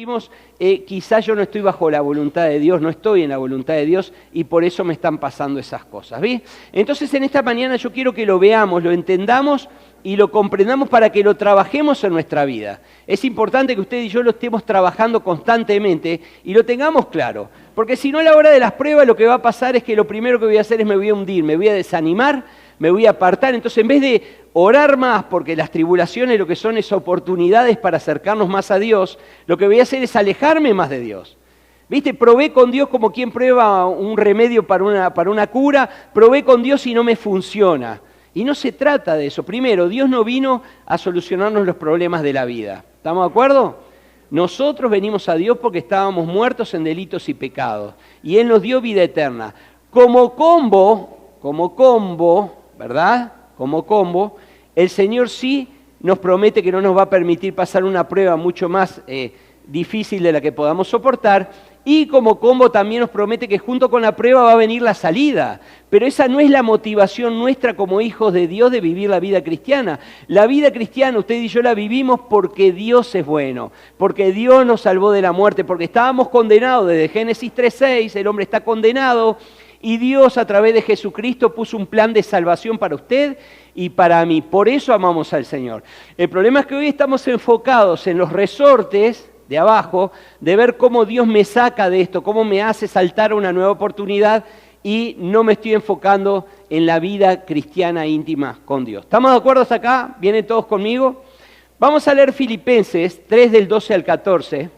decimos, quizás yo no estoy bajo la voluntad de Dios, no estoy en la voluntad de Dios y por eso me están pasando esas cosas. ¿Ves? Entonces en esta mañana yo quiero que lo veamos, lo entendamos y lo comprendamos para que lo trabajemos en nuestra vida. Es importante que usted y yo lo estemos trabajando constantemente y lo tengamos claro. Porque si no, a la hora de las pruebas lo que va a pasar es que lo primero que voy a hacer es me voy a hundir, me voy a desanimar, me voy a apartar. Entonces, en vez de orar más, porque las tribulaciones lo que son es oportunidades para acercarnos más a Dios, lo que voy a hacer es alejarme más de Dios. ¿Viste? Probé con Dios como quien prueba un remedio para una cura, probé con Dios y no me funciona. Y no se trata de eso. Primero, Dios no vino a solucionarnos los problemas de la vida. ¿Estamos de acuerdo? Nosotros venimos a Dios porque estábamos muertos en delitos y pecados. Y Él nos dio vida eterna. Como combo, ¿verdad? Como combo, el Señor sí nos promete que no nos va a permitir pasar una prueba mucho más difícil de la que podamos soportar. Y como combo también nos promete que junto con la prueba va a venir la salida. Pero esa no es la motivación nuestra como hijos de Dios de vivir la vida cristiana. La vida cristiana, usted y yo la vivimos porque Dios es bueno, porque Dios nos salvó de la muerte, porque estábamos condenados desde Génesis 3:6, el hombre está condenado, y Dios a través de Jesucristo puso un plan de salvación para usted y para mí. Por eso amamos al Señor. El problema es que hoy estamos enfocados en los resortes de abajo, de ver cómo Dios me saca de esto, cómo me hace saltar a una nueva oportunidad y no me estoy enfocando en la vida cristiana íntima con Dios. ¿Estamos de acuerdo hasta acá? ¿Vienen todos conmigo? Vamos a leer Filipenses 3 del 12 al 14.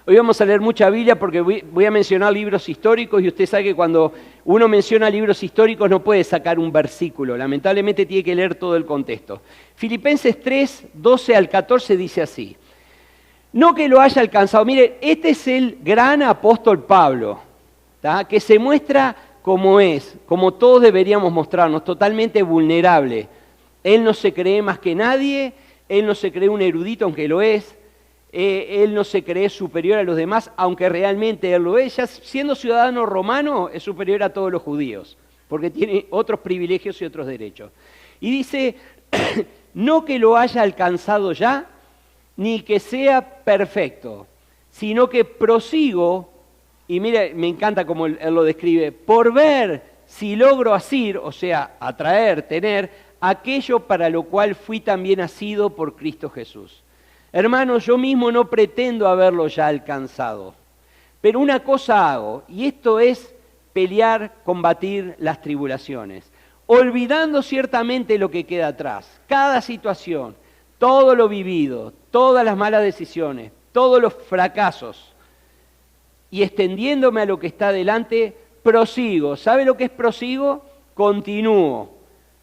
Hoy vamos a leer mucha Biblia porque voy a mencionar libros históricos y usted sabe que cuando uno menciona libros históricos no puede sacar un versículo, lamentablemente tiene que leer todo el contexto. Filipenses 3, 12 al 14 dice así: no que lo haya alcanzado. Mire, este es el gran apóstol Pablo, ¿tá? Que se muestra como es, como todos deberíamos mostrarnos, totalmente vulnerable. Él no se cree más que nadie, él no se cree un erudito, aunque lo es, él no se cree superior a los demás, aunque realmente él lo es. Ya siendo ciudadano romano, es superior a todos los judíos, porque tiene otros privilegios y otros derechos. Y dice, no que lo haya alcanzado ya, ni que sea perfecto, sino que prosigo, y mire, me encanta como él lo describe, por ver si logro asir, o sea, atraer, tener, aquello para lo cual fui también asido por Cristo Jesús. Hermanos, yo mismo no pretendo haberlo ya alcanzado, pero una cosa hago, y esto es pelear, combatir las tribulaciones, olvidando ciertamente lo que queda atrás, cada situación, todo lo vivido, todas las malas decisiones, todos los fracasos, y extendiéndome a lo que está delante, prosigo. ¿Sabe lo que es prosigo? Continúo.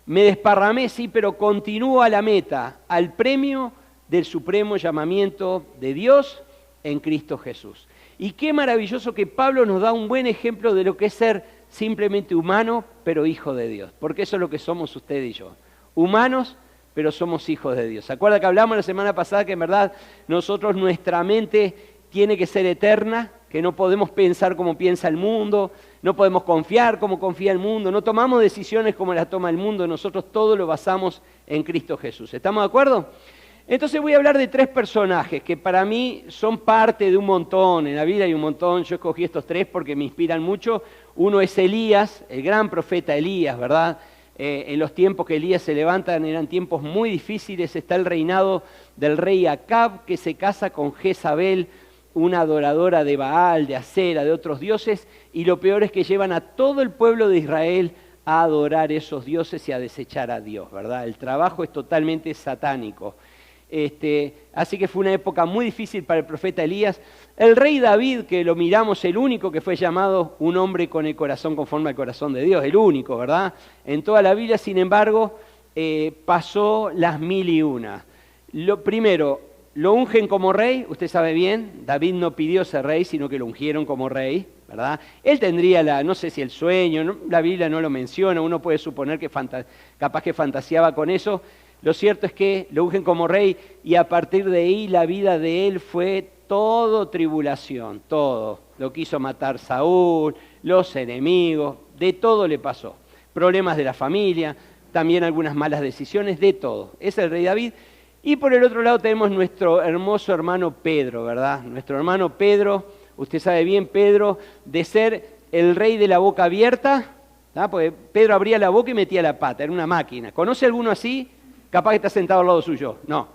Me desparramé, sí, pero continúo a la meta, al premio del supremo llamamiento de Dios en Cristo Jesús. Y qué maravilloso que Pablo nos da un buen ejemplo de lo que es ser simplemente humano, pero hijo de Dios. Porque eso es lo que somos usted y yo. Humanos, pero somos hijos de Dios. ¿Se acuerda que hablamos la semana pasada que en verdad nosotros, nuestra mente tiene que ser eterna, que no podemos pensar como piensa el mundo, no podemos confiar como confía el mundo, no tomamos decisiones como las toma el mundo, nosotros todo lo basamos en Cristo Jesús. ¿Estamos de acuerdo? Entonces voy a hablar de 3 personajes que para mí son parte de un montón, en la Biblia hay un montón, yo escogí estos 3 porque me inspiran mucho. Uno es Elías, el gran profeta Elías, ¿verdad? En los tiempos que Elías se levantan eran tiempos muy difíciles. Está el reinado del rey Acab, que se casa con Jezabel, una adoradora de Baal, de Acera, de otros dioses, y lo peor es que llevan a todo el pueblo de Israel a adorar esos dioses y a desechar a Dios, ¿verdad? El trabajo es totalmente satánico. Así que fue una época muy difícil para el profeta Elías. El rey David, que lo miramos, el único que fue llamado un hombre con el corazón conforme al corazón de Dios, el único, ¿verdad? En toda la Biblia, sin embargo, pasó las 1001. Lo primero, lo ungen como rey, usted sabe bien, David no pidió ser rey, sino que lo ungieron como rey, ¿verdad? Él tendría, no sé si el sueño, ¿no? La Biblia no lo menciona, uno puede suponer que capaz que fantaseaba con eso. Lo cierto es que lo ungen como rey y a partir de ahí la vida de él fue todo tribulación, todo. Lo quiso matar Saúl, los enemigos, de todo le pasó. Problemas de la familia, también algunas malas decisiones, de todo. Es el rey David. Y por el otro lado tenemos nuestro hermoso hermano Pedro, ¿verdad? Nuestro hermano Pedro, usted sabe bien, Pedro, de ser el rey de la boca abierta, ¿tá? Porque Pedro abría la boca y metía la pata, era una máquina. ¿Conoce alguno así? Capaz que está sentado al lado suyo, no.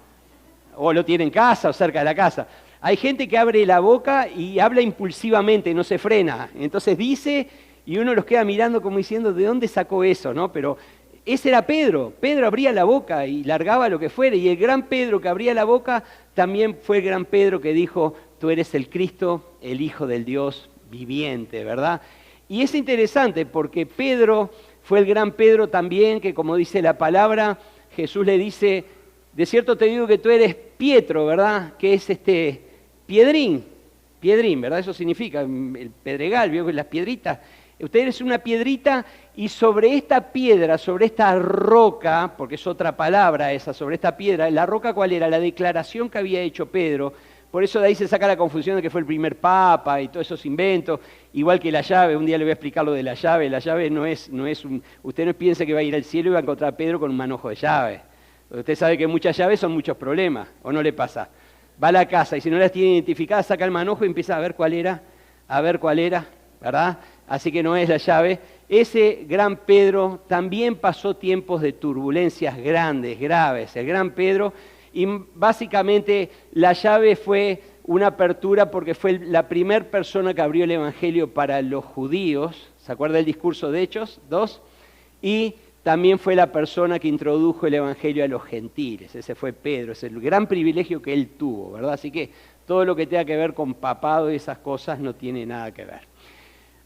O lo tiene en casa o cerca de la casa. Hay gente que abre la boca y habla impulsivamente, no se frena. Entonces dice y uno los queda mirando como diciendo, ¿de dónde sacó eso? ¿No? Pero ese era Pedro. Pedro abría la boca y largaba lo que fuera. Y el gran Pedro que abría la boca también fue el gran Pedro que dijo, tú eres el Cristo, el Hijo del Dios viviente, ¿verdad? Y es interesante porque Pedro fue el gran Pedro también que, como dice la palabra, Jesús le dice, de cierto te digo que tú eres Pietro, ¿verdad? Que es piedrín, ¿verdad? Eso significa el pedregal, ¿vio? Las piedritas. Usted eres una piedrita y sobre esta piedra, sobre esta roca, porque es otra palabra esa, sobre esta piedra, ¿la roca cuál era? La declaración que había hecho Pedro. Por eso de ahí se saca la confusión de que fue el primer papa y todos esos inventos, igual que la llave. Un día le voy a explicar lo de la llave no es un... Usted no piense que va a ir al cielo y va a encontrar a Pedro con un manojo de llave. Usted sabe que muchas llaves son muchos problemas, ¿o no le pasa? Va a la casa y si no las tiene identificadas, saca el manojo y empieza a ver cuál era, ¿verdad? Así que no es la llave. Ese gran Pedro también pasó tiempos de turbulencias grandes, graves. El gran Pedro, y básicamente la llave fue una apertura porque fue la primera persona que abrió el Evangelio para los judíos. ¿Se acuerda del discurso de Hechos 2? Y también fue la persona que introdujo el Evangelio a los gentiles. Ese fue Pedro, es el gran privilegio que él tuvo, ¿verdad? Así que todo lo que tenga que ver con papado y esas cosas no tiene nada que ver.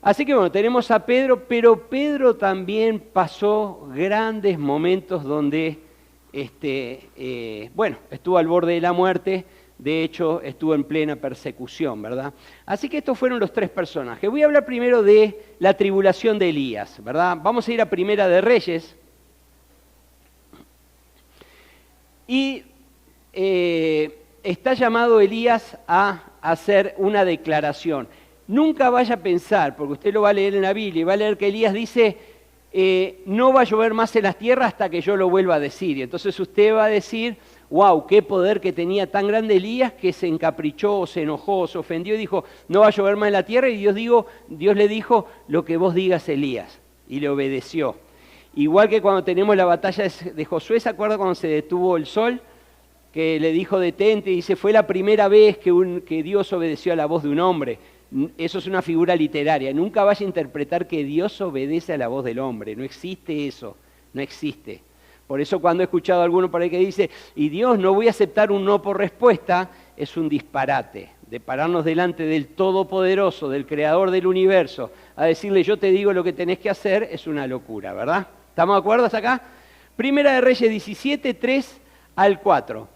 Así que bueno, tenemos a Pedro, pero Pedro también pasó grandes momentos donde, estuvo al borde de la muerte, de hecho estuvo en plena persecución, ¿verdad? Así que estos fueron los tres personajes. Voy a hablar primero de la tribulación de Elías, ¿verdad? Vamos a ir a Primera de Reyes. Y está llamado Elías a hacer una declaración. Nunca vaya a pensar, porque usted lo va a leer en la Biblia, y va a leer que Elías dice, no va a llover más en las tierras hasta que yo lo vuelva a decir. Y entonces usted va a decir, wow, qué poder que tenía tan grande Elías que se encaprichó, o se enojó, o se ofendió y dijo, no va a llover más en la tierra. Y Dios le dijo, lo que vos digas, Elías. Y le obedeció. Igual que cuando tenemos la batalla de Josué, ¿se acuerda cuando se detuvo el sol? Que le dijo detente, y dice, fue la primera vez que Dios obedeció a la voz de un hombre. Eso es una figura literaria. Nunca vaya a interpretar que Dios obedece a la voz del hombre. No existe eso, no existe. Por eso cuando he escuchado a alguno por ahí que dice, y Dios no voy a aceptar un no por respuesta, es un disparate. De pararnos delante del Todopoderoso, del Creador del Universo, a decirle yo te digo lo que tenés que hacer, es una locura, ¿verdad? ¿Estamos de acuerdo hasta acá? Primera de Reyes 17, 3 al 4.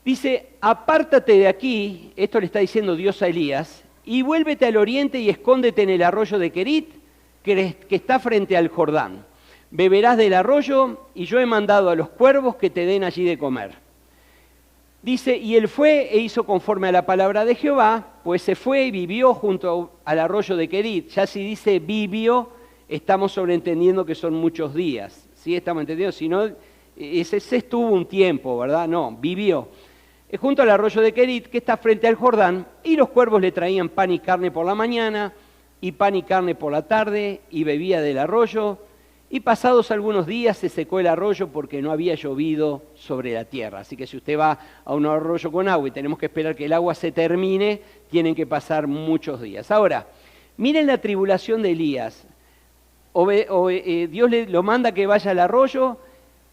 Dice, apártate de aquí, esto le está diciendo Dios a Elías, y vuélvete al oriente y escóndete en el arroyo de Querit, que está frente al Jordán. Beberás del arroyo, y yo he mandado a los cuervos que te den allí de comer. Dice, y él fue e hizo conforme a la palabra de Jehová, pues se fue y vivió junto al arroyo de Querit. Ya si dice vivió, estamos sobreentendiendo que son muchos días. ¿Sí? Estamos entendiendo, si no, ese estuvo un tiempo, ¿verdad? No, vivió. Junto al arroyo de Querit, que está frente al Jordán, y los cuervos le traían pan y carne por la mañana, y pan y carne por la tarde, y bebía del arroyo, y pasados algunos días se secó el arroyo porque no había llovido sobre la tierra. Así que si usted va a un arroyo con agua y tenemos que esperar que el agua se termine, tienen que pasar muchos días. Ahora, miren la tribulación de Elías. Dios lo manda que vaya al arroyo.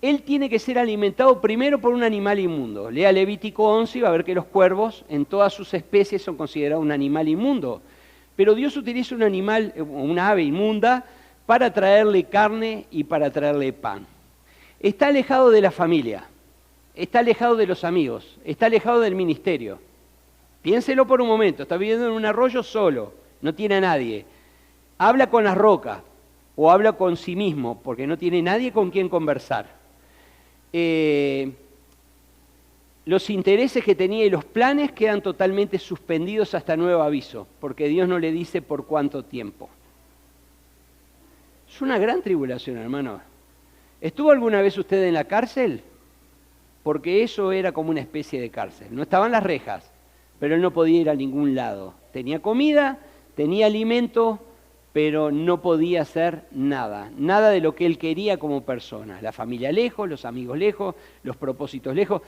Él tiene que ser alimentado primero por un animal inmundo. Lea Levítico 11 y va a ver que los cuervos en todas sus especies son considerados un animal inmundo. Pero Dios utiliza un animal, una ave inmunda, para traerle carne y para traerle pan. Está alejado de la familia, está alejado de los amigos, está alejado del ministerio. Piénselo por un momento, está viviendo en un arroyo solo, no tiene a nadie. Habla con las rocas o habla con sí mismo porque no tiene nadie con quien conversar. Los intereses que tenía y los planes quedan totalmente suspendidos hasta nuevo aviso, porque Dios no le dice por cuánto tiempo. Es una gran tribulación, hermano. ¿Estuvo alguna vez usted en la cárcel porque eso era como una especie de cárcel. No estaban las rejas, pero él no podía ir a ningún lado. Tenía comida, tenía alimento, pero no podía hacer nada. Nada de lo que él quería como persona. La familia lejos, los amigos lejos, los propósitos lejos.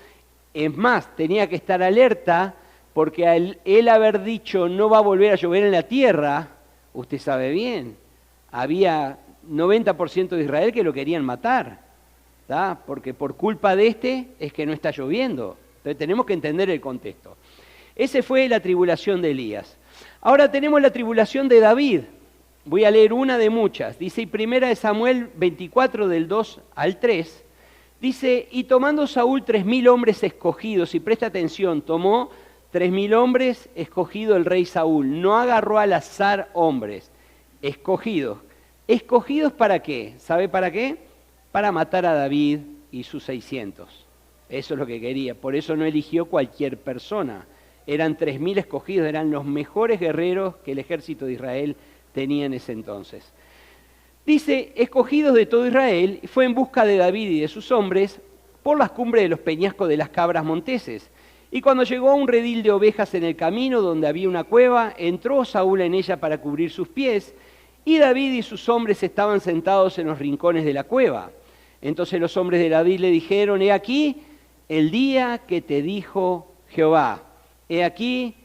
Es más, tenía que estar alerta porque al él haber dicho no va a volver a llover en la tierra, usted sabe bien, había 90% de Israel que lo querían matar, ¿tá? Porque por culpa de este es que no está lloviendo. Entonces tenemos que entender el contexto. Esa fue la tribulación de Elías. Ahora tenemos la tribulación de David. Voy a leer una de muchas. Dice, y 1 Samuel 24 del 2 al 3, dice, y tomando Saúl 3.000 hombres escogidos, y presta atención, tomó 3.000 hombres escogido el rey Saúl, no agarró al azar hombres, escogidos. ¿Escogidos para qué? ¿Sabe para qué? Para matar a David y sus 600. Eso es lo que quería, por eso no eligió cualquier persona. Eran 3.000 escogidos, eran los mejores guerreros que el ejército de Israel tenía en ese entonces. Dice, escogidos de todo Israel, fue en busca de David y de sus hombres por las cumbres de los peñascos de las cabras monteses. Y cuando llegó a un redil de ovejas en el camino donde había una cueva, entró Saúl en ella para cubrir sus pies, y David y sus hombres estaban sentados en los rincones de la cueva. Entonces los hombres de David le dijeron, he aquí el día que te dijo Jehová, he aquí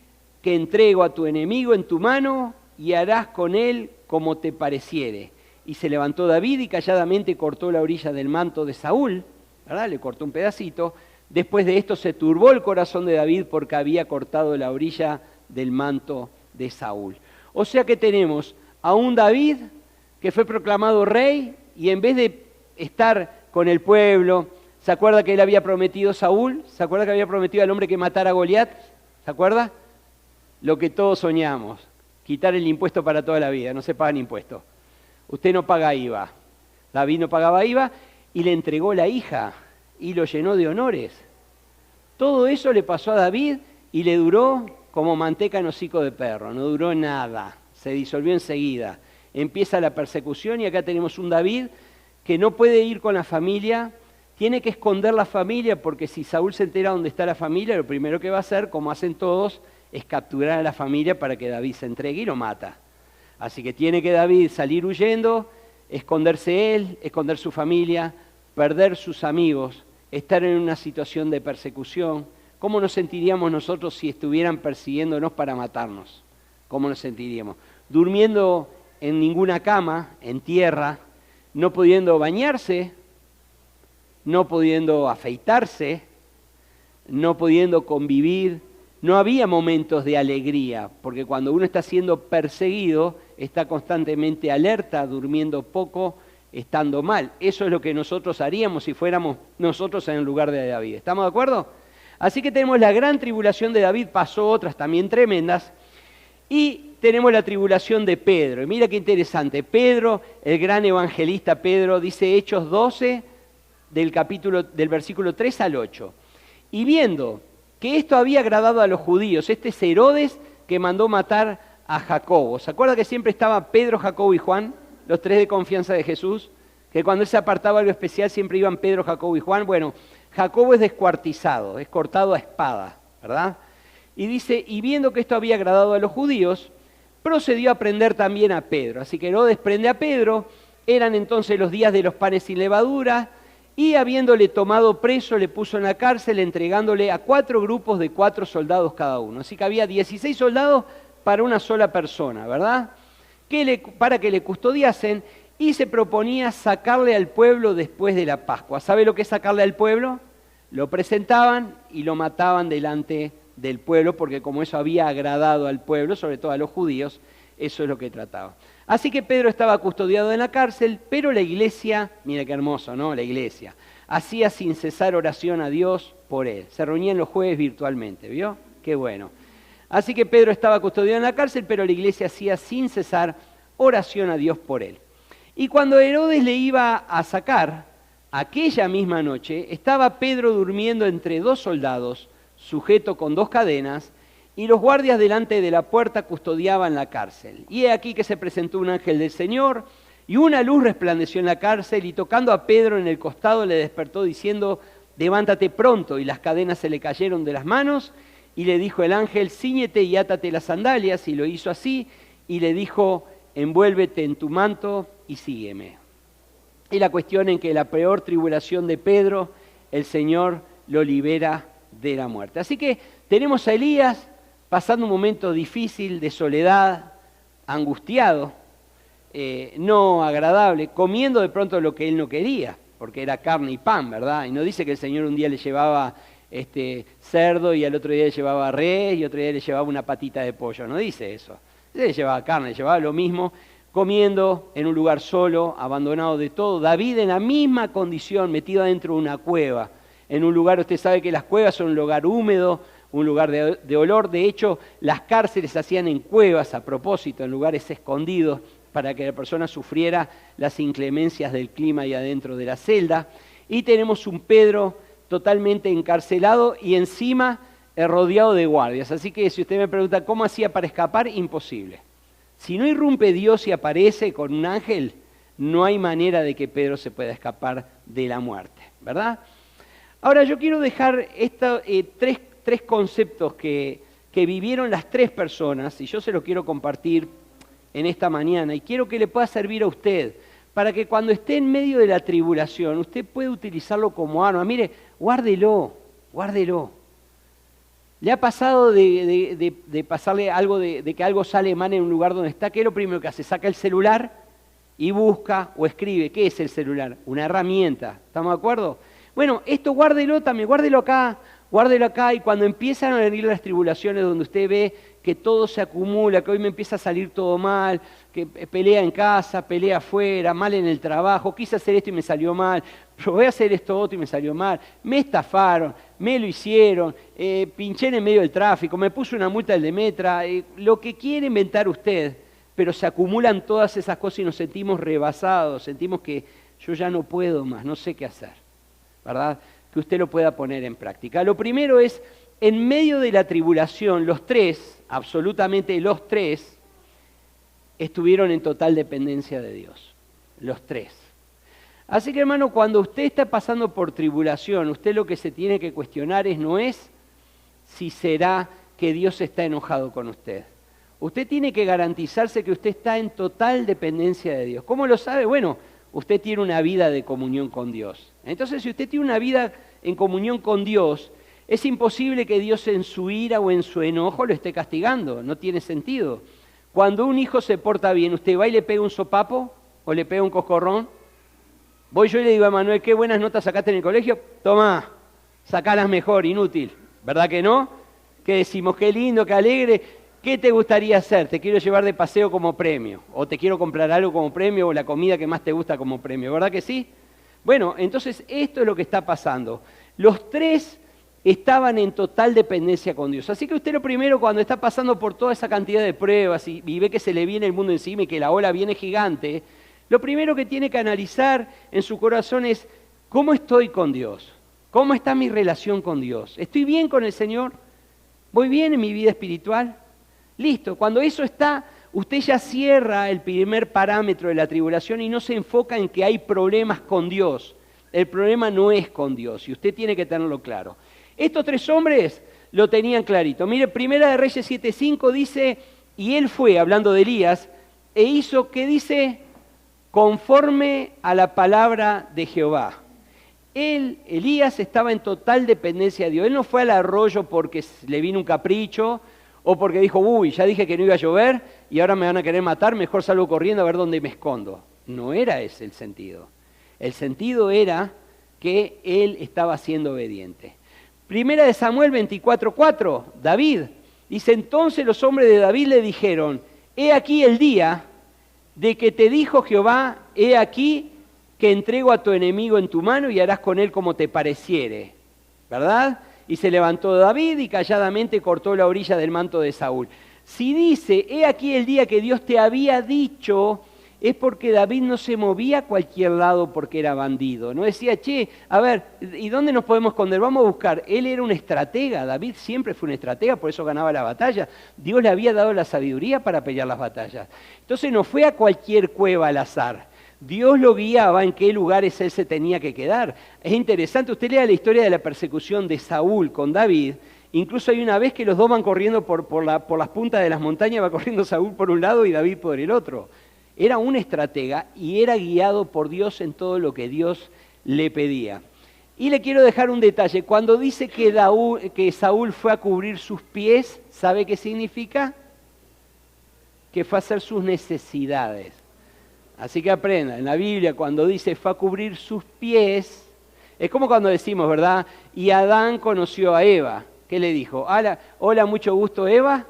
que entrego a tu enemigo en tu mano y harás con él como te pareciere. Y se levantó David y calladamente cortó la orilla del manto de Saúl, ¿verdad? Le cortó un pedacito. Después de esto se turbó el corazón de David porque había cortado la orilla del manto de Saúl. O sea que tenemos a un David que fue proclamado rey y en vez de estar con el pueblo, ¿se acuerda que él había prometido a Saúl? ¿Se acuerda que había prometido al hombre que matara a Goliat? ¿Se acuerda? Lo que todos soñamos, quitar el impuesto para toda la vida, no se pagan impuestos. Usted no paga IVA. David no pagaba IVA y le entregó la hija y lo llenó de honores. Todo eso le pasó a David y le duró como manteca en hocico de perro, no duró nada, se disolvió enseguida. Empieza la persecución y acá tenemos un David que no puede ir con la familia, tiene que esconder la familia porque si Saúl se entera dónde está la familia, lo primero que va a hacer, como hacen todos, es capturar a la familia para que David se entregue y lo mata. Así que tiene que David salir huyendo, esconderse él, esconder su familia, perder sus amigos, estar en una situación de persecución. ¿Cómo nos sentiríamos nosotros si estuvieran persiguiéndonos para matarnos? ¿Cómo nos sentiríamos? Durmiendo en ninguna cama, en tierra, no pudiendo bañarse, no pudiendo afeitarse, no pudiendo convivir. No había momentos de alegría, porque cuando uno está siendo perseguido, está constantemente alerta, durmiendo poco, estando mal. Eso es lo que nosotros haríamos si fuéramos nosotros en el lugar de David. ¿Estamos de acuerdo? Así que tenemos la gran tribulación de David, pasó otras también tremendas, y tenemos la tribulación de Pedro. Y mira qué interesante, Pedro, el gran evangelista Pedro, dice Hechos 12, del versículo 3 al 8. Y viendo que esto había agradado a los judíos, este es Herodes que mandó matar a Jacobo. ¿Se acuerda que siempre estaba Pedro, Jacobo y Juan, los tres de confianza de Jesús? Que cuando él se apartaba algo especial siempre iban Pedro, Jacobo y Juan. Bueno, Jacobo es descuartizado, es cortado a espada, ¿verdad? Y dice, y viendo que esto había agradado a los judíos, procedió a prender también a Pedro. Así que Herodes prende a Pedro, eran entonces los días de los panes sin levadura, y habiéndole tomado preso, le puso en la cárcel, entregándole a 4 grupos de 4 soldados cada uno. Así que había 16 soldados para una sola persona, ¿verdad? Para que le custodiasen, y se proponía sacarle al pueblo después de la Pascua. ¿Sabe lo que es sacarle al pueblo? Lo presentaban y lo mataban delante del pueblo, porque como eso había agradado al pueblo, sobre todo a los judíos, eso es lo que trataba. Así que Pedro estaba custodiado en la cárcel, pero la iglesia, mira qué hermoso, ¿no? La iglesia hacía sin cesar oración a Dios por él. Se reunían los jueves virtualmente, ¿vio? Qué bueno. Así que Pedro estaba custodiado en la cárcel, pero la iglesia hacía sin cesar oración a Dios por él. Y cuando Herodes le iba a sacar, aquella misma noche, estaba Pedro durmiendo entre 2 soldados, sujeto con 2 cadenas, y los guardias delante de la puerta custodiaban la cárcel. Y he aquí que se presentó un ángel del Señor, y una luz resplandeció en la cárcel, y tocando a Pedro en el costado le despertó diciendo, levántate pronto. Y las cadenas se le cayeron de las manos, y le dijo el ángel, cíñete y átate las sandalias, y lo hizo así, y le dijo, envuélvete en tu manto y sígueme. Y la cuestión en que la peor tribulación de Pedro, el Señor lo libera de la muerte. Así que tenemos a Elías pasando un momento difícil, de soledad, angustiado, no agradable, comiendo de pronto lo que él no quería, porque era carne y pan, ¿verdad? Y no dice que el Señor un día le llevaba cerdo y al otro día le llevaba res y otro día le llevaba una patita de pollo, no dice eso. Le llevaba carne, le llevaba lo mismo, comiendo en un lugar solo, abandonado de todo. David en la misma condición, metido adentro de una cueva, en un lugar, usted sabe que las cuevas son un lugar húmedo, un lugar de olor. De hecho, las cárceles se hacían en cuevas a propósito, en lugares escondidos, para que la persona sufriera las inclemencias del clima ahí adentro de la celda. Y tenemos un Pedro totalmente encarcelado y encima rodeado de guardias. Así que si usted me pregunta cómo hacía para escapar, imposible. Si no irrumpe Dios y aparece con un ángel, no hay manera de que Pedro se pueda escapar de la muerte, ¿verdad? Ahora yo quiero dejar tres conceptos que vivieron las tres personas, y yo se los quiero compartir en esta mañana, y quiero que le pueda servir a usted, para que cuando esté en medio de la tribulación, usted pueda utilizarlo como arma. Mire, guárdelo, guárdelo. ¿Le ha pasado de pasarle algo, de que algo sale mal en un lugar donde está? ¿Qué es lo primero que hace? Saca el celular y busca o escribe. ¿Qué es el celular? Una herramienta. ¿Estamos de acuerdo? Bueno, esto guárdelo también, guárdelo acá, y cuando empiezan a venir las tribulaciones donde usted ve que todo se acumula, que hoy me empieza a salir todo mal, que pelea en casa, pelea afuera, mal en el trabajo, quise hacer esto y me salió mal, probé a hacer esto otro y me salió mal, me estafaron, me lo hicieron, pinché en el medio del tráfico, me puso una multa del Demetra, lo que quiere inventar usted, pero se acumulan todas esas cosas y nos sentimos rebasados, sentimos que yo ya no puedo más, no sé qué hacer, ¿verdad? Que usted lo pueda poner en práctica. Lo primero es, en medio de la tribulación, los tres, absolutamente los tres, estuvieron en total dependencia de Dios. Los tres. Así que, hermano, cuando usted está pasando por tribulación, usted lo que se tiene que cuestionar no es si será que Dios está enojado con usted. Usted tiene que garantizarse que usted está en total dependencia de Dios. ¿Cómo lo sabe? Bueno, usted tiene una vida de comunión con Dios. Entonces, si usted tiene una vida en comunión con Dios, es imposible que Dios en su ira o en su enojo lo esté castigando. No tiene sentido. Cuando un hijo se porta bien, ¿usted va y le pega un sopapo o le pega un coscorrón? Voy yo y le digo a Manuel, ¿qué buenas notas sacaste en el colegio? Tomá, sacalas mejor, inútil. ¿Verdad que no? ¿Qué decimos? Qué lindo, qué alegre. ¿Qué te gustaría hacer? Te quiero llevar de paseo como premio, o te quiero comprar algo como premio, o la comida que más te gusta como premio, ¿verdad que sí? Bueno, entonces esto es lo que está pasando. Los tres estaban en total dependencia con Dios. Así que usted lo primero, cuando está pasando por toda esa cantidad de pruebas y ve que se le viene el mundo encima y que la ola viene gigante, lo primero que tiene que analizar en su corazón es, ¿cómo estoy con Dios? ¿Cómo está mi relación con Dios? ¿Estoy bien con el Señor? ¿Voy bien en mi vida espiritual? Listo, cuando eso está, usted ya cierra el primer parámetro de la tribulación y no se enfoca en que hay problemas con Dios. El problema no es con Dios y usted tiene que tenerlo claro. Estos tres hombres lo tenían clarito. Mire, Primera de Reyes 7:5 dice, y él fue, hablando de Elías, e hizo, ¿qué dice? Conforme a la palabra de Jehová. Elías estaba en total dependencia de Dios. Él no fue al arroyo porque le vino un capricho, o porque dijo, uy, ya dije que no iba a llover y ahora me van a querer matar, mejor salgo corriendo a ver dónde me escondo. No era ese el sentido. El sentido era que él estaba siendo obediente. Primera de Samuel 24:4, David. Dice, entonces los hombres de David le dijeron, he aquí el día de que te dijo Jehová, he aquí que entrego a tu enemigo en tu mano y harás con él como te pareciere. ¿Verdad? Y se levantó David y calladamente cortó la orilla del manto de Saúl. Si dice, he aquí el día que Dios te había dicho, es porque David no se movía a cualquier lado porque era bandido. No decía, che, a ver, ¿y dónde nos podemos esconder? Vamos a buscar. Él era un estratega, David siempre fue un estratega, por eso ganaba la batalla. Dios le había dado la sabiduría para pelear las batallas. Entonces no fue a cualquier cueva al azar. Dios lo guiaba en qué lugares él se tenía que quedar. Es interesante, usted lea la historia de la persecución de Saúl con David. Incluso hay una vez que los dos van corriendo por las puntas de las montañas, va corriendo Saúl por un lado y David por el otro. Era un estratega y era guiado por Dios en todo lo que Dios le pedía. Y le quiero dejar un detalle. Cuando dice que Saúl fue a cubrir sus pies, ¿sabe qué significa? Que fue a hacer sus necesidades. Así que aprenda, en la Biblia cuando dice fue a cubrir sus pies, es como cuando decimos, ¿verdad? Y Adán conoció a Eva. ¿Qué le dijo? Hola, mucho gusto, Eva.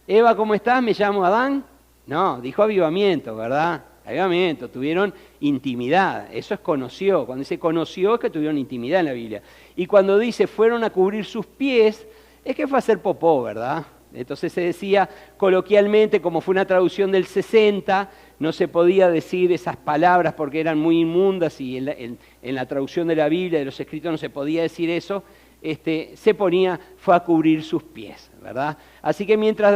Eva, ¿cómo estás? Me llamo Adán. No, dijo avivamiento, ¿verdad? Avivamiento, tuvieron intimidad. Eso es conoció. Cuando dice conoció es que tuvieron intimidad en la Biblia. Y cuando dice fueron a cubrir sus pies, es que fue a hacer popó, ¿verdad? Entonces se decía coloquialmente, como fue una traducción del 60, no se podía decir esas palabras porque eran muy inmundas y en la traducción de la Biblia, de los escritos, no se podía decir eso. Se ponía, fue a cubrir sus pies, ¿verdad? Así que mientras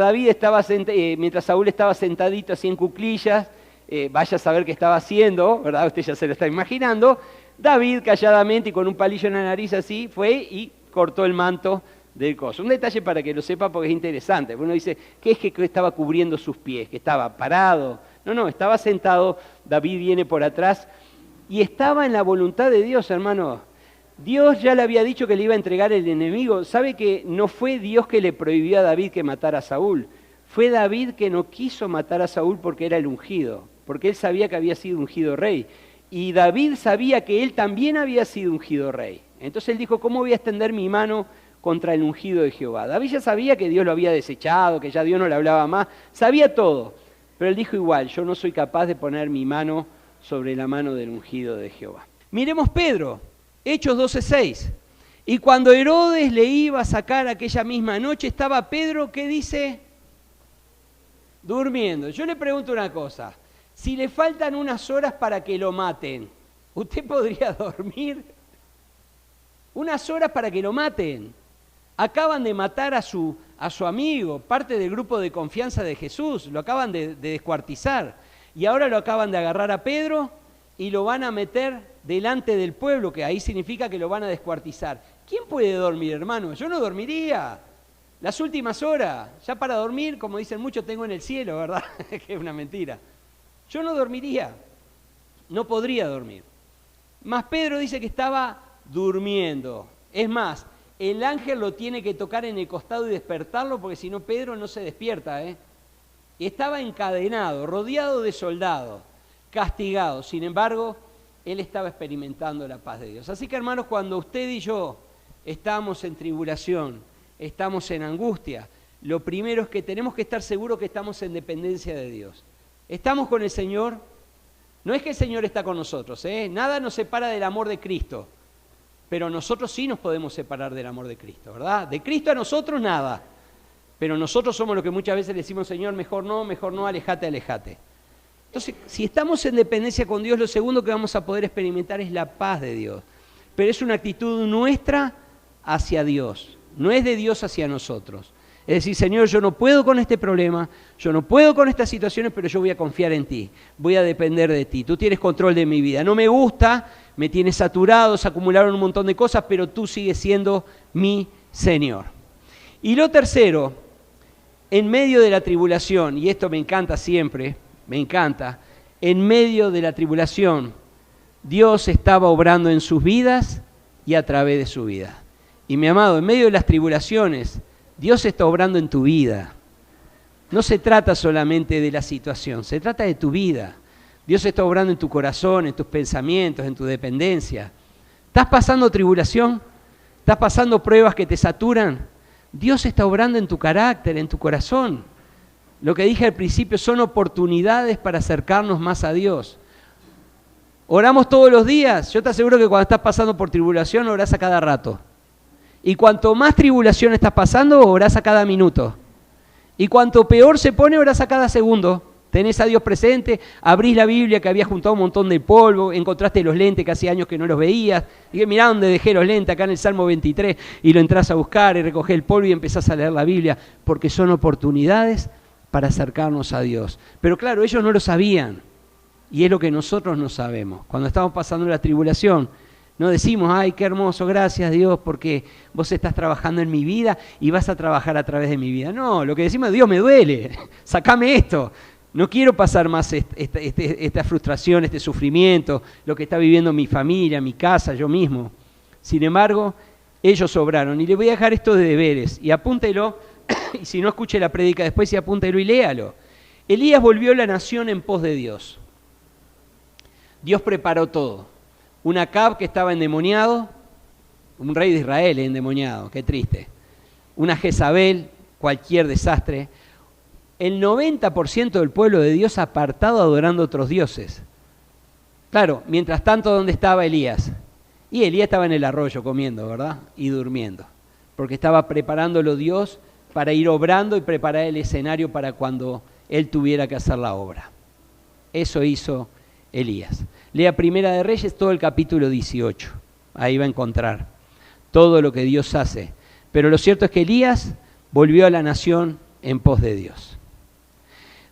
Saúl estaba sentadito así en cuclillas, vaya a saber qué estaba haciendo, ¿verdad? Usted ya se lo está imaginando. David calladamente y con un palillo en la nariz así fue y cortó el manto del coso. Un detalle para que lo sepa porque es interesante. Uno dice, ¿qué es que estaba cubriendo sus pies? ¿Que estaba parado? No, estaba sentado. David viene por atrás y estaba en la voluntad de Dios, hermano. Dios ya le había dicho que le iba a entregar el enemigo. ¿Sabe que no fue Dios que le prohibió a David que matara a Saúl? Fue David que no quiso matar a Saúl porque era el ungido, porque él sabía que había sido ungido rey. Y David sabía que él también había sido ungido rey. Entonces él dijo, ¿cómo voy a extender mi mano contra el ungido de Jehová? David ya sabía que Dios lo había desechado, que ya Dios no le hablaba más. Sabía todo, pero él dijo igual, yo no soy capaz de poner mi mano sobre la mano del ungido de Jehová. Miremos Pedro. Hechos 12:6. Y cuando Herodes le iba a sacar aquella misma noche, estaba Pedro, ¿qué dice? Durmiendo. Yo le pregunto una cosa, si le faltan unas horas para que lo maten, ¿usted podría dormir? Unas horas para que lo maten. Acaban de matar a su amigo, parte del grupo de confianza de Jesús, lo acaban de descuartizar. Y ahora lo acaban de agarrar a Pedro y lo van a meter delante del pueblo, que ahí significa que lo van a descuartizar. ¿Quién puede dormir, hermano? Yo no dormiría. Las últimas horas, ya para dormir, como dicen muchos, tengo en el cielo, ¿verdad? Que es una mentira. Yo no dormiría, no podría dormir. Mas Pedro dice que estaba durmiendo. Es más, el ángel lo tiene que tocar en el costado y despertarlo, porque si no Pedro no se despierta, ¿eh? Y estaba encadenado, rodeado de soldados, castigado. Sin embargo, él estaba experimentando la paz de Dios. Así que, hermanos, cuando usted y yo estamos en tribulación, estamos en angustia, lo primero es que tenemos que estar seguros que estamos en dependencia de Dios. Estamos con el Señor. No es que el Señor está con nosotros, ¿eh? Nada nos separa del amor de Cristo, pero nosotros sí nos podemos separar del amor de Cristo, ¿verdad? De Cristo a nosotros nada, pero nosotros somos los que muchas veces le decimos, Señor, mejor no, alejate, alejate. Entonces, si estamos en dependencia con Dios, lo segundo que vamos a poder experimentar es la paz de Dios. Pero es una actitud nuestra hacia Dios, no es de Dios hacia nosotros. Es decir, Señor, yo no puedo con este problema, yo no puedo con estas situaciones, pero yo voy a confiar en ti, voy a depender de ti. Tú tienes control de mi vida. No me gusta, me tienes saturado, se acumularon un montón de cosas, pero tú sigues siendo mi Señor. Y lo tercero, en medio de la tribulación, y esto me encanta siempre, me encanta, en medio de la tribulación, Dios estaba obrando en sus vidas y a través de su vida. Y mi amado, en medio de las tribulaciones, Dios está obrando en tu vida. No se trata solamente de la situación, se trata de tu vida. Dios está obrando en tu corazón, en tus pensamientos, en tu dependencia. ¿Estás pasando tribulación? ¿Estás pasando pruebas que te saturan? Dios está obrando en tu carácter, en tu corazón. Lo que dije al principio son oportunidades para acercarnos más a Dios. Oramos todos los días. Yo te aseguro que cuando estás pasando por tribulación, orás a cada rato. Y cuanto más tribulación estás pasando, orás a cada minuto. Y cuanto peor se pone, orás a cada segundo. Tenés a Dios presente, abrís la Biblia que había juntado un montón de polvo, encontraste los lentes que hace años que no los veías. Y que mirá dónde dejé los lentes, acá en el Salmo 23, y lo entrás a buscar y recogés el polvo y empezás a leer la Biblia, porque son oportunidades para acercarnos a Dios. Pero claro, ellos no lo sabían. Y es lo que nosotros no sabemos. Cuando estamos pasando la tribulación, no decimos, ay, qué hermoso, gracias Dios, porque vos estás trabajando en mi vida y vas a trabajar a través de mi vida. No, lo que decimos es, Dios, me duele, sacame esto. No quiero pasar más esta frustración, este sufrimiento, lo que está viviendo mi familia, mi casa, yo mismo. Sin embargo, ellos obraron. Y le voy a dejar esto de deberes, y apúntelo, y si no escuche la prédica después, y apúntelo y léalo. Elías volvió la nación en pos de Dios. Dios preparó todo. Un Acab que estaba endemoniado, un rey de Israel endemoniado, qué triste. Una Jezabel, cualquier desastre. El 90% del pueblo de Dios apartado adorando a otros dioses. Claro, mientras tanto, ¿dónde estaba Elías? Y Elías estaba en el arroyo comiendo, ¿verdad? Y durmiendo. Porque estaba preparándolo Dios para ir obrando y preparar el escenario para cuando él tuviera que hacer la obra. Eso hizo Elías. Lea Primera de Reyes, todo el capítulo 18. Ahí va a encontrar todo lo que Dios hace. Pero lo cierto es que Elías volvió a la nación en pos de Dios.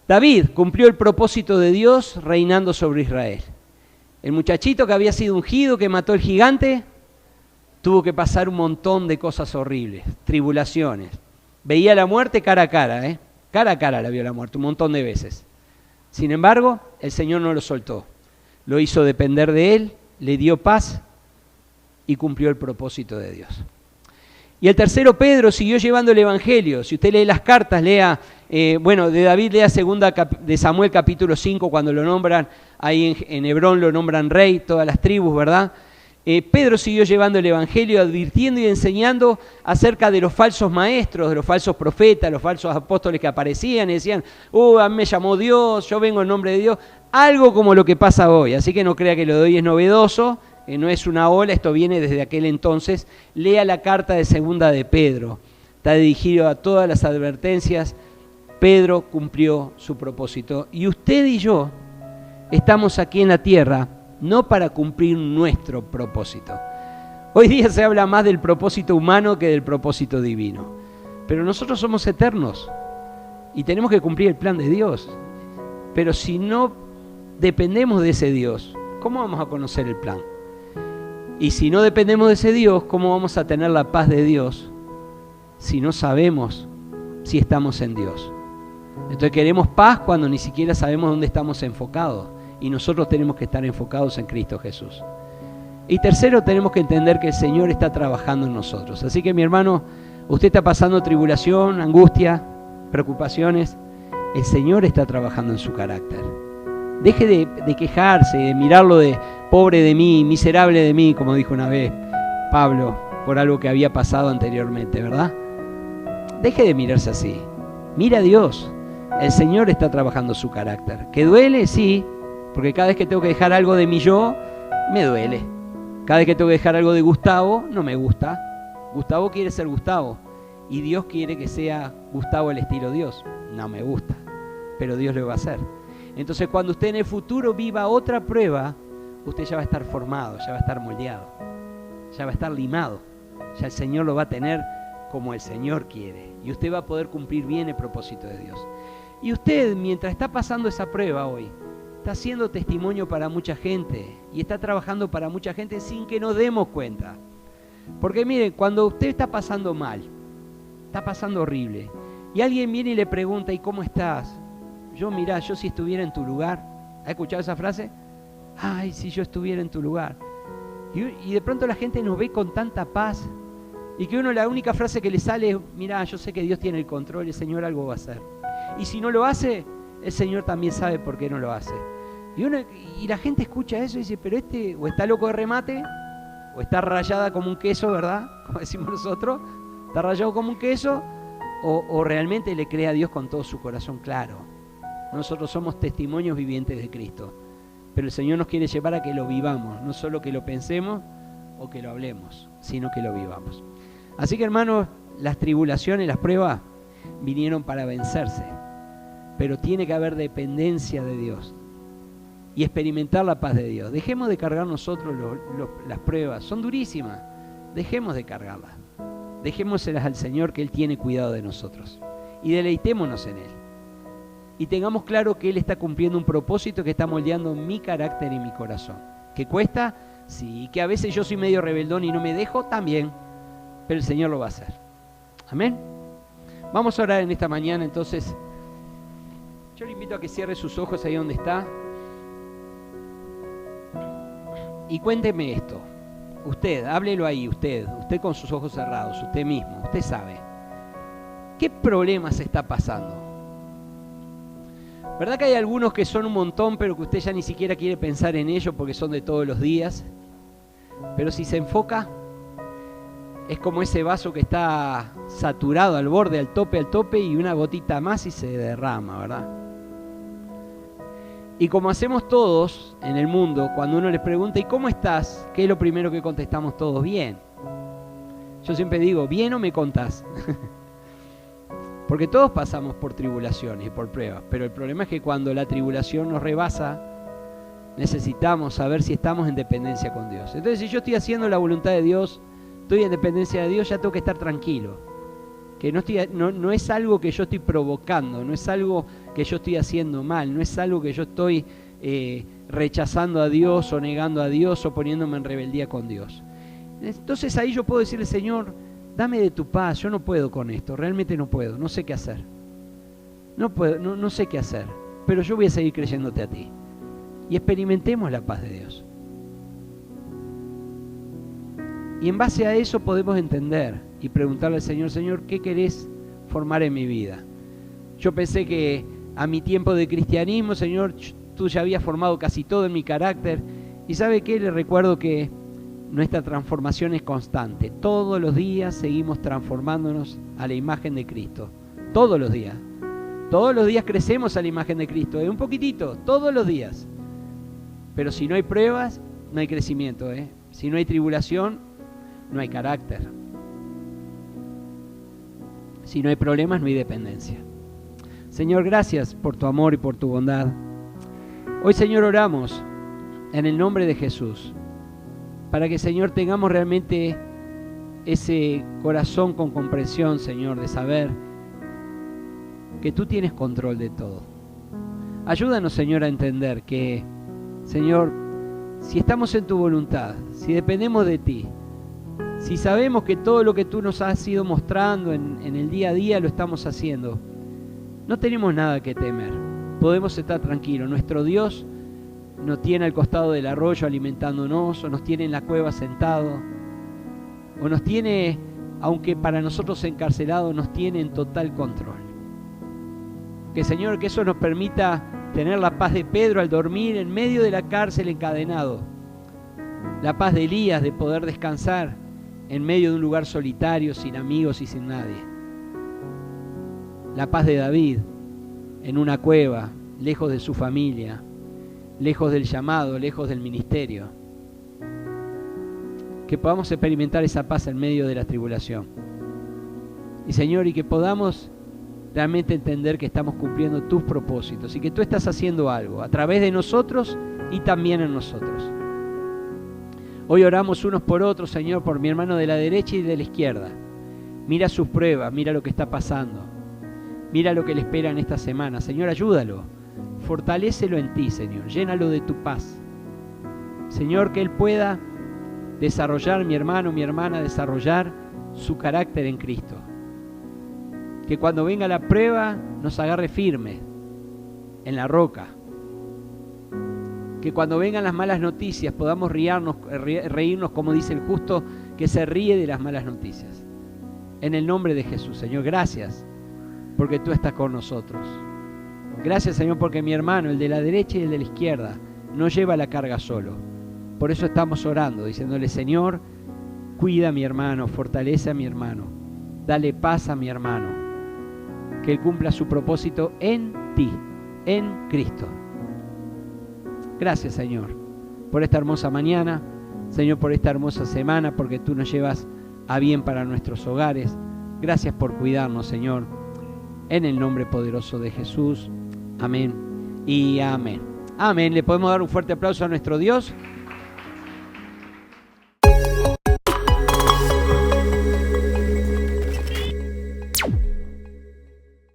David cumplió el propósito de Dios reinando sobre Israel. El muchachito que había sido ungido, que mató al gigante, tuvo que pasar un montón de cosas horribles, tribulaciones. Veía la muerte cara a cara, cara a cara la vio la muerte, un montón de veces. Sin embargo, el Señor no lo soltó. Lo hizo depender de Él, le dio paz y cumplió el propósito de Dios. Y el tercero, Pedro, siguió llevando el Evangelio. Si usted lee las cartas, lea, de David lea de Samuel capítulo 5, cuando lo nombran, ahí en Hebrón lo nombran rey, todas las tribus, ¿verdad? Pedro siguió llevando el Evangelio, advirtiendo y enseñando acerca de los falsos maestros, de los falsos profetas, los falsos apóstoles que aparecían y decían, a mí me llamó Dios, yo vengo en nombre de Dios. Algo como lo que pasa hoy, así que no crea que lo de hoy es novedoso, no es una ola, esto viene desde aquel entonces. Lea la carta de segunda de Pedro, está dirigido a todas las advertencias. Pedro cumplió su propósito y usted y yo estamos aquí en la tierra no para cumplir nuestro propósito. Hoy día se habla más del propósito humano que del propósito divino, pero nosotros somos eternos y tenemos que cumplir el plan de Dios. Pero si no dependemos de ese Dios, ¿cómo vamos a conocer el plan? Y si no dependemos de ese Dios, ¿cómo vamos a tener la paz de Dios si no sabemos si estamos en Dios? Entonces queremos paz cuando ni siquiera sabemos dónde estamos enfocados. Y nosotros tenemos que estar enfocados en Cristo Jesús. Y tercero, tenemos que entender que el Señor está trabajando en nosotros. Así que mi hermano, usted está pasando tribulación, angustia, preocupaciones. El Señor está trabajando en su carácter. Deje de quejarse, de mirarlo de pobre de mí, miserable de mí, como dijo una vez Pablo, por algo que había pasado anteriormente, ¿verdad? Deje de mirarse así. Mira a Dios. El Señor está trabajando su carácter. ¿Que duele? Sí, porque cada vez que tengo que dejar algo de mi yo, me duele. Cada vez que tengo que dejar algo de Gustavo, no me gusta. Gustavo quiere ser Gustavo. Y Dios quiere que sea Gustavo el estilo Dios. No me gusta, pero Dios lo va a hacer. Entonces cuando usted en el futuro viva otra prueba, usted ya va a estar formado, ya va a estar moldeado, ya va a estar limado. Ya el Señor lo va a tener como el Señor quiere. Y usted va a poder cumplir bien el propósito de Dios. Y usted, mientras está pasando esa prueba hoy, está siendo testimonio para mucha gente y está trabajando para mucha gente sin que nos demos cuenta. Porque mire, cuando usted está pasando mal, está pasando horrible, y alguien viene y le pregunta, ¿y cómo estás? Yo si estuviera en tu lugar. ¿Ha escuchado esa frase? Ay, si yo estuviera en tu lugar. Y de pronto la gente nos ve con tanta paz y que la única frase que le sale es, mirá, yo sé que Dios tiene el control, el Señor algo va a hacer. Y si no lo hace, el Señor también sabe por qué no lo hace. Y la gente escucha eso y dice, pero o está loco de remate, o está rayada como un queso, ¿verdad? Como decimos nosotros, está rayado como un queso, o realmente le cree a Dios con todo su corazón claro. Nosotros somos testimonios vivientes de Cristo, pero el Señor nos quiere llevar a que lo vivamos, no solo que lo pensemos o que lo hablemos, sino que lo vivamos. Así que hermanos, las tribulaciones, las pruebas vinieron para vencerse, pero tiene que haber dependencia de Dios y experimentar la paz de Dios. Dejemos de cargar nosotros las pruebas, son durísimas, dejemos de cargarlas, dejémoselas al Señor, que Él tiene cuidado de nosotros, y deleitémonos en Él. y tengamos claro que Él está cumpliendo un propósito que está moldeando mi carácter y mi corazón. ¿Que cuesta? Sí. Que a veces yo soy medio rebeldón y no me dejo, también. Pero el Señor lo va a hacer. Amén. Vamos a orar en esta mañana, entonces. Yo le invito a que cierre sus ojos ahí donde está. Y cuénteme esto. Usted, háblelo ahí, usted con sus ojos cerrados, usted mismo, usted sabe. ¿Qué problemas está pasando? ¿Verdad que hay algunos que son un montón, pero que usted ya ni siquiera quiere pensar en ellos porque son de todos los días? Pero si se enfoca, es como ese vaso que está saturado al borde, al tope, y una gotita más y se derrama, ¿verdad? Y como hacemos todos en el mundo, cuando uno les pregunta, ¿y cómo estás? ¿Qué es lo primero que contestamos todos? Bien. Yo siempre digo, ¿bien o me contás? Porque todos pasamos por tribulaciones y por pruebas, pero el problema es que cuando la tribulación nos rebasa, necesitamos saber si estamos en dependencia con Dios. Entonces, si yo estoy haciendo la voluntad de Dios, estoy en dependencia de Dios, ya tengo que estar tranquilo. Que no es algo que yo estoy provocando, no es algo que yo estoy haciendo mal, no es algo que yo estoy rechazando a Dios o negando a Dios o poniéndome en rebeldía con Dios. Entonces ahí yo puedo decirle, Señor, dame de tu paz, yo no puedo con esto, realmente no puedo, no sé qué hacer. No sé qué hacer, pero yo voy a seguir creyéndote a ti. Y experimentemos la paz de Dios. Y en base a eso podemos entender y preguntarle al Señor, Señor, ¿qué querés formar en mi vida? Yo pensé que a mi tiempo de cristianismo, Señor, tú ya habías formado casi todo en mi carácter. ¿Y sabe qué? Le recuerdo que nuestra transformación es constante. Todos los días seguimos transformándonos a la imagen de Cristo. Todos los días. Todos los días crecemos a la imagen de Cristo. Un poquitito, todos los días. Pero si no hay pruebas, no hay crecimiento. Si no hay tribulación, no hay carácter. Si no hay problemas, no hay dependencia. Señor, gracias por tu amor y por tu bondad. Hoy, Señor, oramos en el nombre de Jesús, para que, Señor, tengamos realmente ese corazón con comprensión, Señor, de saber que tú tienes control de todo. Ayúdanos, Señor, a entender que, Señor, si estamos en tu voluntad, si dependemos de ti, si sabemos que todo lo que tú nos has ido mostrando en el día a día lo estamos haciendo, no tenemos nada que temer. Podemos estar tranquilos. Nuestro Dios nos tiene al costado del arroyo alimentándonos, o nos tiene en la cueva sentado, o nos tiene, aunque para nosotros encarcelados, nos tiene en total control. Que, Señor, que eso nos permita tener la paz de Pedro al dormir en medio de la cárcel encadenado, la paz de Elías de poder descansar en medio de un lugar solitario, sin amigos y sin nadie. La paz de David en una cueva, lejos de su familia, lejos del llamado, lejos del ministerio. Que podamos experimentar esa paz en medio de la tribulación. Y, Señor, y que podamos realmente entender que estamos cumpliendo tus propósitos y que tú estás haciendo algo a través de nosotros y también en nosotros. Hoy oramos unos por otros, Señor, por mi hermano de la derecha y de la izquierda. Mira sus pruebas, mira lo que está pasando. Mira lo que le espera en esta semana. Señor, ayúdalo. Fortalécelo en ti, Señor. Llénalo de tu paz. Señor, que él pueda desarrollar, mi hermano, mi hermana, desarrollar su carácter en Cristo. Que cuando venga la prueba nos agarre firme en la roca. Que cuando vengan las malas noticias podamos reírnos como dice el justo, que se ríe de las malas noticias. En el nombre de Jesús, Señor, gracias porque tú estás con nosotros. Gracias, Señor, porque mi hermano, el de la derecha y el de la izquierda, no lleva la carga solo. Por eso estamos orando, diciéndole, Señor, cuida a mi hermano, fortalece a mi hermano, dale paz a mi hermano, que él cumpla su propósito en ti, en Cristo. Gracias, Señor, por esta hermosa mañana, Señor, por esta hermosa semana, porque tú nos llevas a bien para nuestros hogares. Gracias por cuidarnos, Señor, en el nombre poderoso de Jesús. Amén y amén. Amén. Le podemos dar un fuerte aplauso a nuestro Dios.